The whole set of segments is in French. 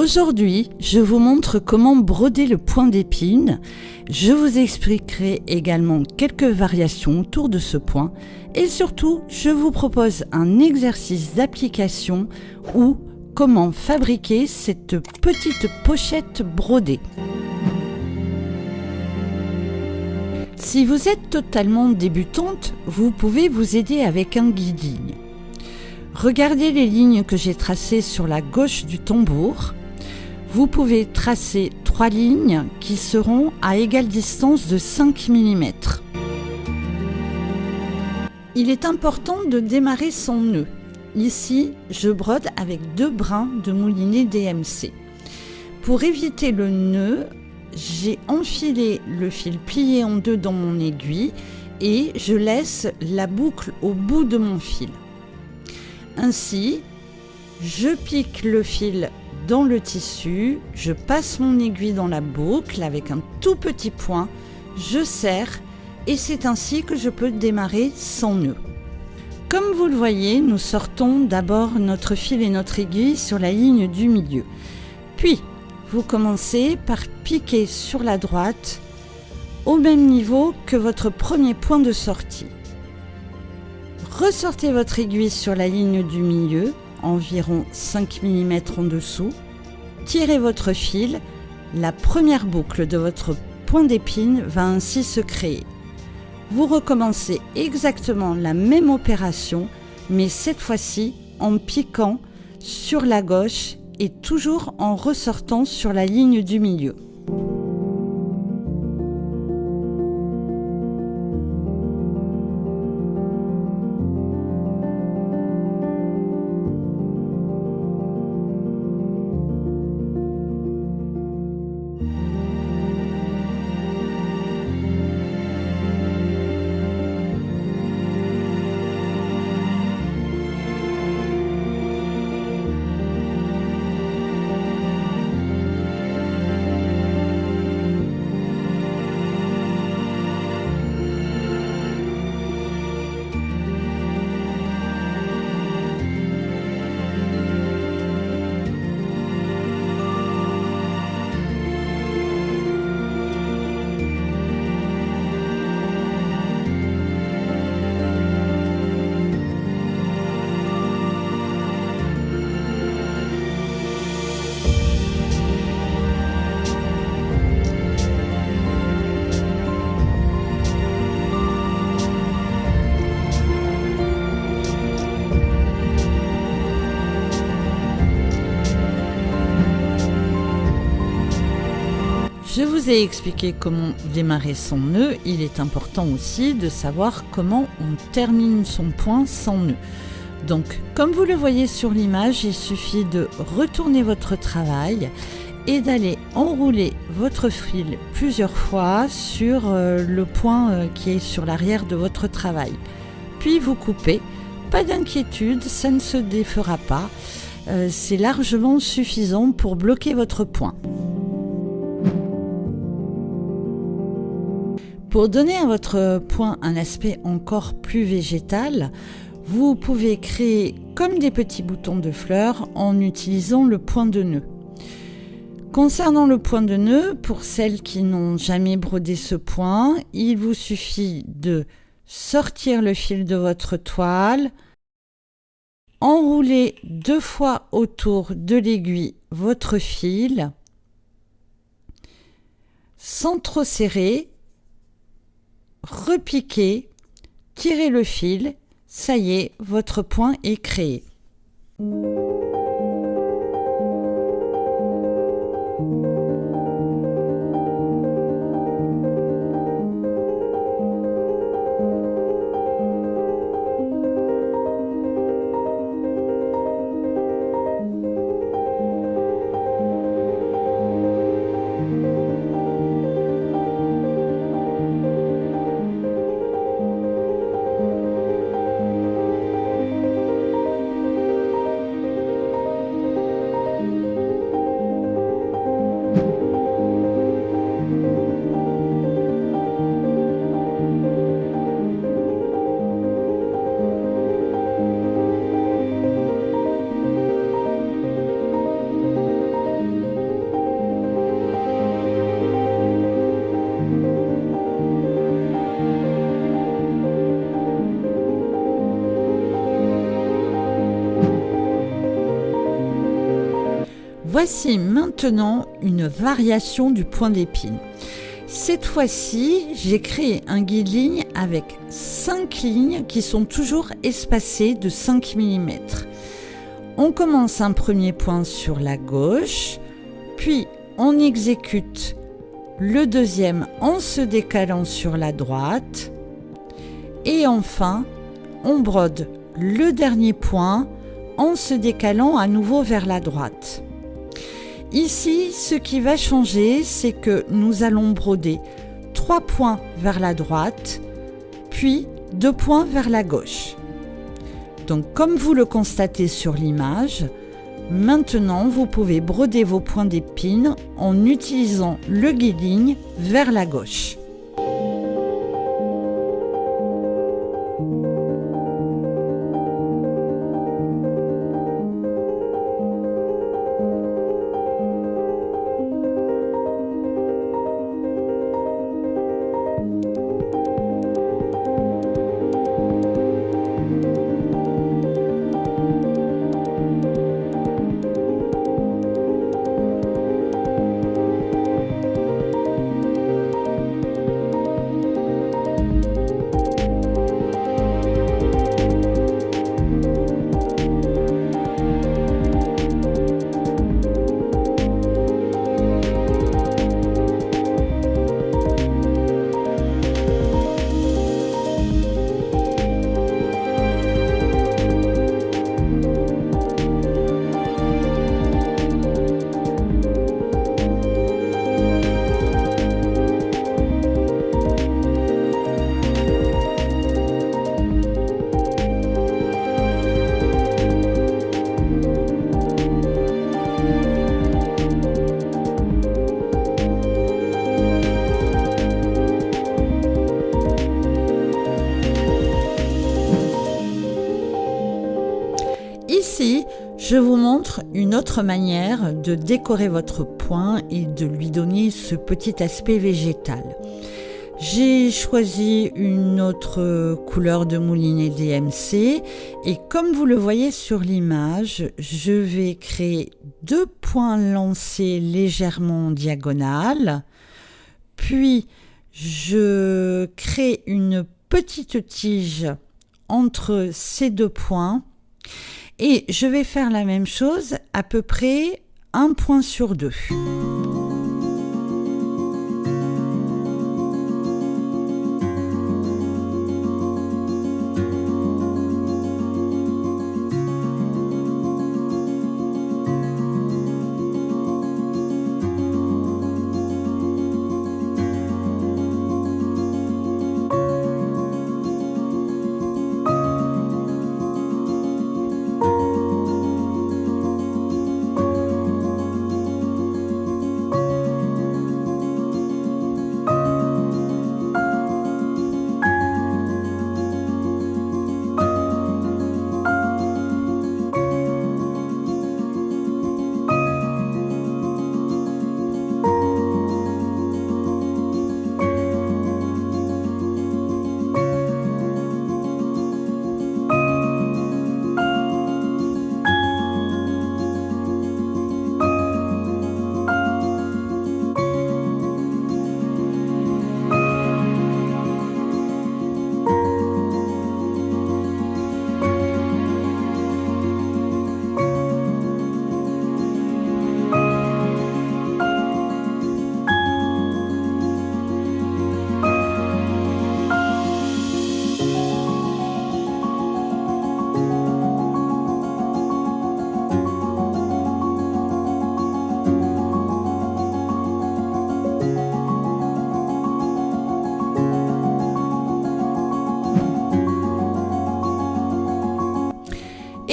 Aujourd'hui, je vous montre comment broder le point d'épine. Je vous expliquerai également quelques variations autour de ce point et surtout, je vous propose un exercice d'application ou comment fabriquer cette petite pochette brodée. Si vous êtes totalement débutante, vous pouvez vous aider avec un guide-ligne. Regardez les lignes que j'ai tracées sur la gauche du tambour. Vous pouvez tracer 3 lignes qui seront à égale distance de 5 mm. Il est important de démarrer son nœud. Ici, je brode avec 2 brins de moulinet DMC. Pour éviter le nœud, j'ai enfilé le fil plié en 2 dans mon aiguille et je laisse la boucle au bout de mon fil. Ainsi, je pique le fil dans le tissu, je passe mon aiguille dans la boucle avec un tout petit point, je serre et c'est ainsi que je peux démarrer sans nœud. Comme vous le voyez, nous sortons d'abord notre fil et notre aiguille sur la ligne du milieu. Puis, vous commencez par piquer sur la droite au même niveau que votre premier point de sortie. Ressortez votre aiguille sur la ligne du milieu, environ 5 mm en dessous. Tirez votre fil, la première boucle de votre point d'épine va ainsi se créer. Vous recommencez exactement la même opération, mais cette fois-ci en piquant sur la gauche et toujours en ressortant sur la ligne du milieu. Je vous ai expliqué comment démarrer son nœud. Il est important aussi de savoir comment on termine son point sans nœud. Donc, comme vous le voyez sur l'image, il suffit de retourner votre travail et d'aller enrouler votre fil plusieurs fois sur le point qui est sur l'arrière de votre travail. Puis vous coupez. Pas d'inquiétude, ça ne se défera pas. C'est largement suffisant pour bloquer votre point. Pour donner à votre point un aspect encore plus végétal, vous pouvez créer comme des petits boutons de fleurs en utilisant le point de nœud. Concernant le point de nœud, pour celles qui n'ont jamais brodé ce point, il vous suffit de sortir le fil de votre toile, enrouler 2 fois autour de l'aiguille votre fil, sans trop serrer, repiquer, tirer le fil, ça y est, votre point est créé. Voici maintenant une variation du point d'épine. Cette fois-ci, j'ai créé un guide-ligne avec 5 lignes qui sont toujours espacées de 5 mm. On commence un premier point sur la gauche, puis on exécute le deuxième en se décalant sur la droite, et enfin, on brode le dernier point en se décalant à nouveau vers la droite. Ici, ce qui va changer, c'est que nous allons broder 3 points vers la droite, puis 2 points vers la gauche. Donc, comme vous le constatez sur l'image, maintenant vous pouvez broder vos points d'épine en utilisant le guide-ligne vers la gauche. Ici, je vous montre une autre manière de décorer votre point et de lui donner ce petit aspect végétal. J'ai choisi une autre couleur de moulinet DMC et comme vous le voyez sur l'image, je vais créer 2 points lancés légèrement en diagonale, puis je crée une petite tige entre ces 2 points. Et je vais faire la même chose, à peu près 1 point sur 2.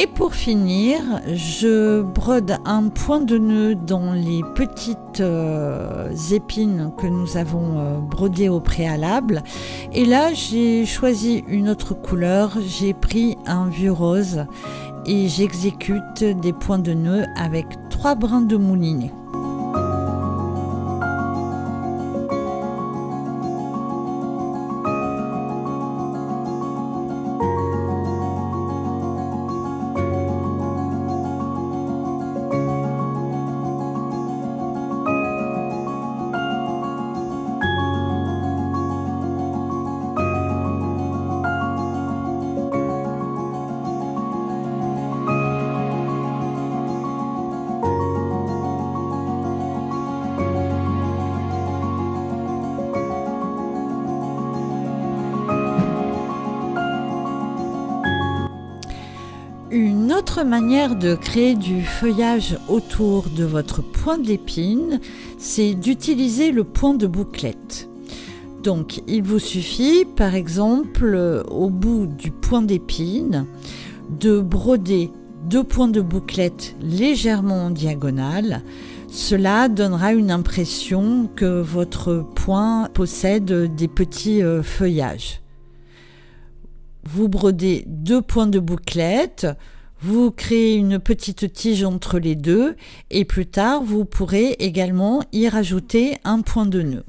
Et pour finir, je brode un point de nœud dans les petites épines que nous avons brodées au préalable. Et là, j'ai choisi une autre couleur. J'ai pris un vieux rose et j'exécute des points de nœud avec 3 brins de moulinet. Une autre manière de créer du feuillage autour de votre point d'épine, c'est d'utiliser le point de bouclette. Donc, il vous suffit, par exemple, au bout du point d'épine, de broder 2 points de bouclette légèrement en diagonale. Cela donnera une impression que votre point possède des petits feuillages. Vous brodez 2 points de bouclette, vous créez une petite tige entre les deux et plus tard vous pourrez également y rajouter un point de nœud.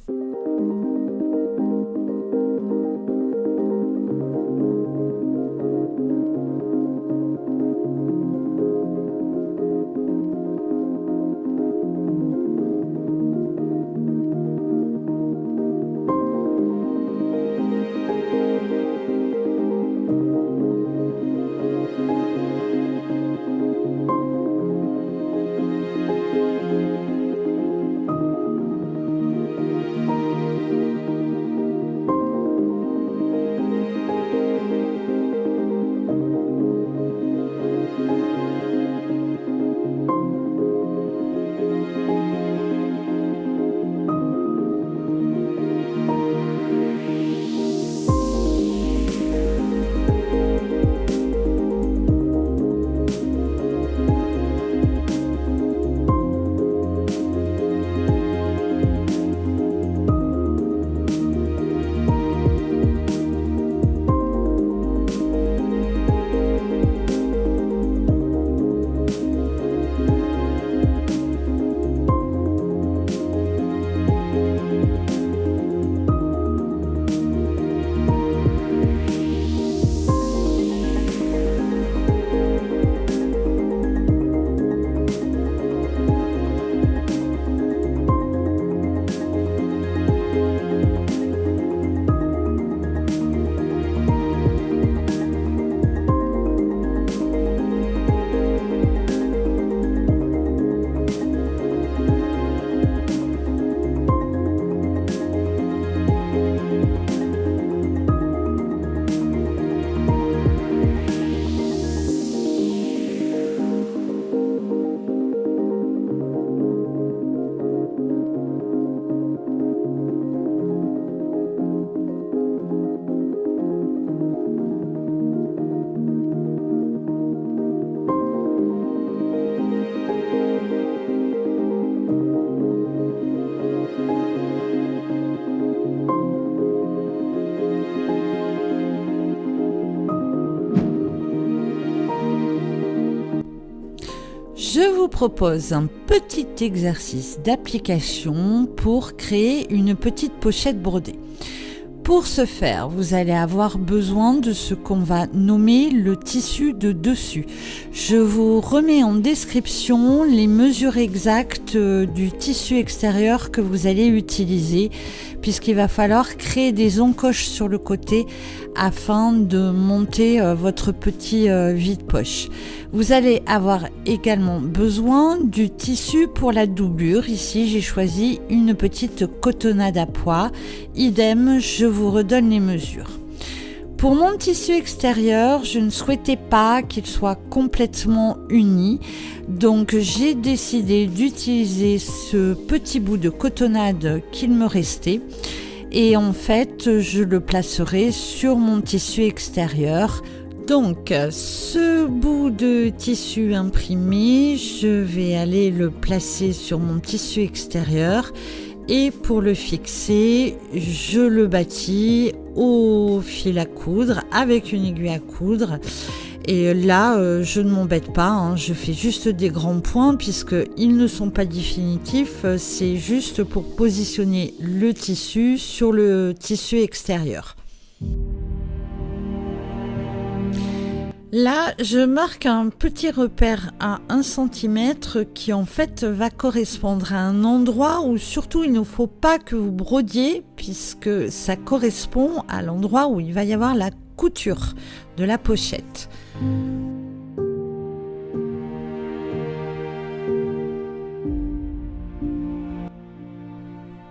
Je vous propose un petit exercice d'application pour créer une petite pochette brodée. Pour ce faire, vous allez avoir besoin de ce qu'on va nommer le tissu de dessus. Je vous remets en description les mesures exactes du tissu extérieur que vous allez utiliser, puisqu'il va falloir créer des encoches sur le côté afin de monter votre petit vide-poche. Vous allez avoir également besoin du tissu pour la doublure. Ici, j'ai choisi une petite cotonnade à pois. Idem, je vous redonne les mesures. Pour mon tissu extérieur, je ne souhaitais pas qu'il soit complètement uni, donc j'ai décidé d'utiliser ce petit bout de cotonnade qu'il me restait et en fait, je le placerai sur mon tissu extérieur. Donc, ce bout de tissu imprimé, je vais aller le placer sur mon tissu extérieur et pour le fixer, je le bâtis au fil à coudre avec une aiguille à coudre. Et là, je ne m'embête pas, je fais juste des grands points puisqu'ils ne sont pas définitifs, c'est juste pour positionner le tissu sur le tissu extérieur. Là, je marque un petit repère à 1 cm qui en fait va correspondre à un endroit où surtout il ne faut pas que vous brodiez puisque ça correspond à l'endroit où il va y avoir la couture de la pochette.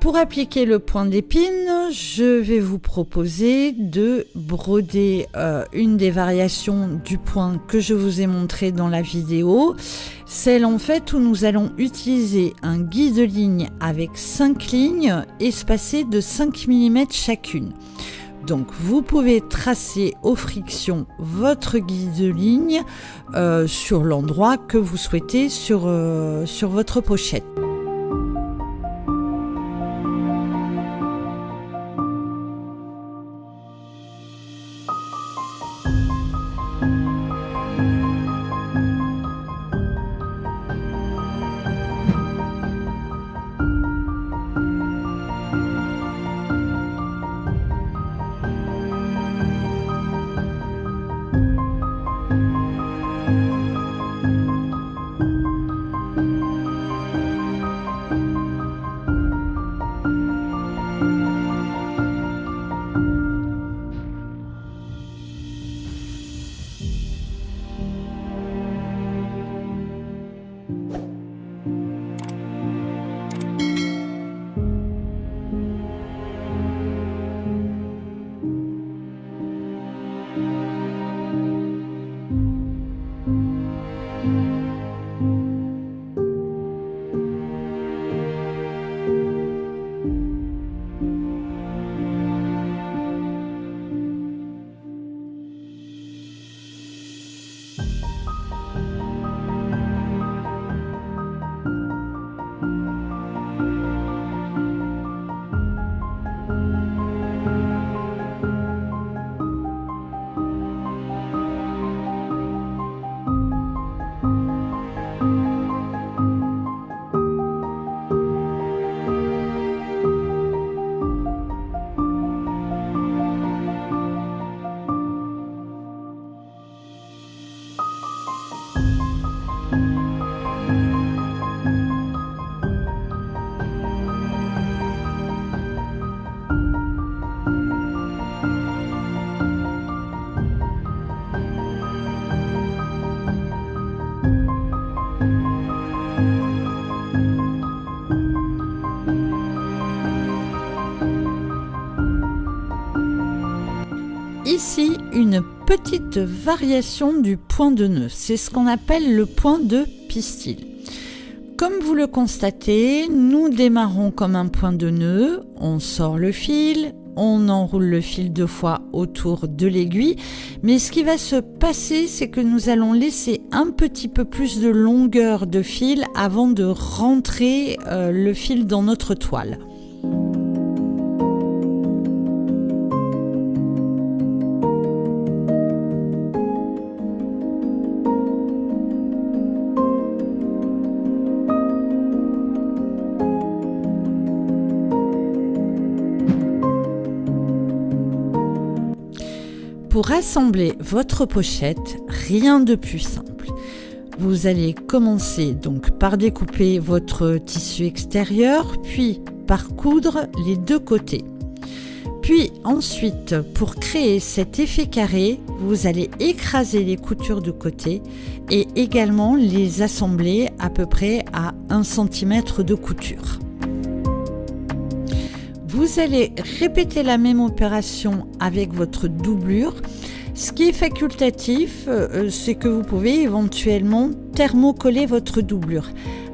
Pour appliquer le point d'épine, je vais vous proposer de broder une des variations du point que je vous ai montré dans la vidéo, celle en fait où nous allons utiliser un guide-ligne avec 5 lignes espacées de 5 mm chacune. Donc vous pouvez tracer aux frictions votre guide-ligne sur l'endroit que vous souhaitez sur votre pochette. Ici, une petite variation du point de nœud. C'est ce qu'on appelle le point de pistil. Comme vous le constatez, nous démarrons comme un point de nœud. On sort le fil, on enroule le fil 2 fois autour de l'aiguille. Mais ce qui va se passer, c'est que nous allons laisser un petit peu plus de longueur de fil avant de rentrer le fil dans notre toile. Pour assembler votre pochette, rien de plus simple. Vous allez commencer donc par découper votre tissu extérieur, puis par coudre les 2 côtés. Puis ensuite, pour créer cet effet carré, vous allez écraser les coutures de côté et également les assembler à peu près à 1 cm de couture. Vous allez répéter la même opération avec votre doublure. Ce qui est facultatif, c'est que vous pouvez éventuellement thermocoller votre doublure.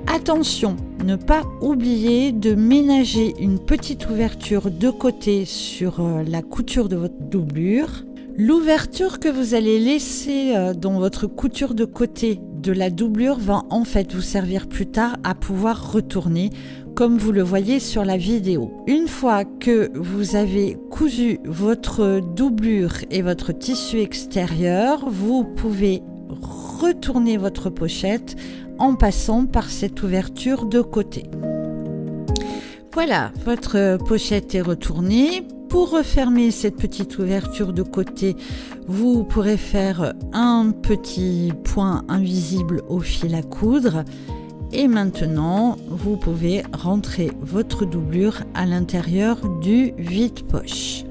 Attention, ne pas oublier de ménager une petite ouverture de côté sur la couture de votre doublure. L'ouverture que vous allez laisser dans votre couture de côté de la doublure va en fait vous servir plus tard à pouvoir retourner comme vous le voyez sur la vidéo. Une fois que vous avez cousu votre doublure et votre tissu extérieur, vous pouvez retourner votre pochette en passant par cette ouverture de côté. Voilà, votre pochette est retournée. Pour refermer cette petite ouverture de côté, vous pourrez faire un petit point invisible au fil à coudre. Et maintenant, vous pouvez rentrer votre doublure à l'intérieur du vide-poche.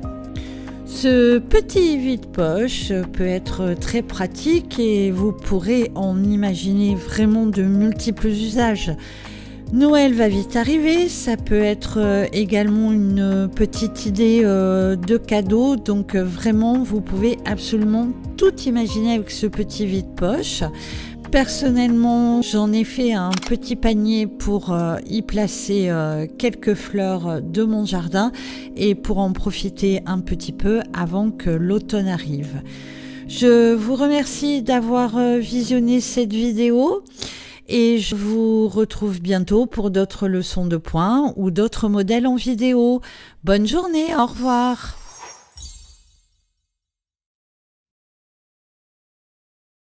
Ce petit vide-poche peut être très pratique et vous pourrez en imaginer vraiment de multiples usages. Noël va vite arriver, ça peut être également une petite idée de cadeau, donc vraiment vous pouvez absolument tout imaginer avec ce petit vide-poche. Personnellement, j'en ai fait un petit panier pour y placer quelques fleurs de mon jardin et pour en profiter un petit peu avant que l'automne arrive. Je vous remercie d'avoir visionné cette vidéo et je vous retrouve bientôt pour d'autres leçons de points ou d'autres modèles en vidéo. Bonne journée, au revoir.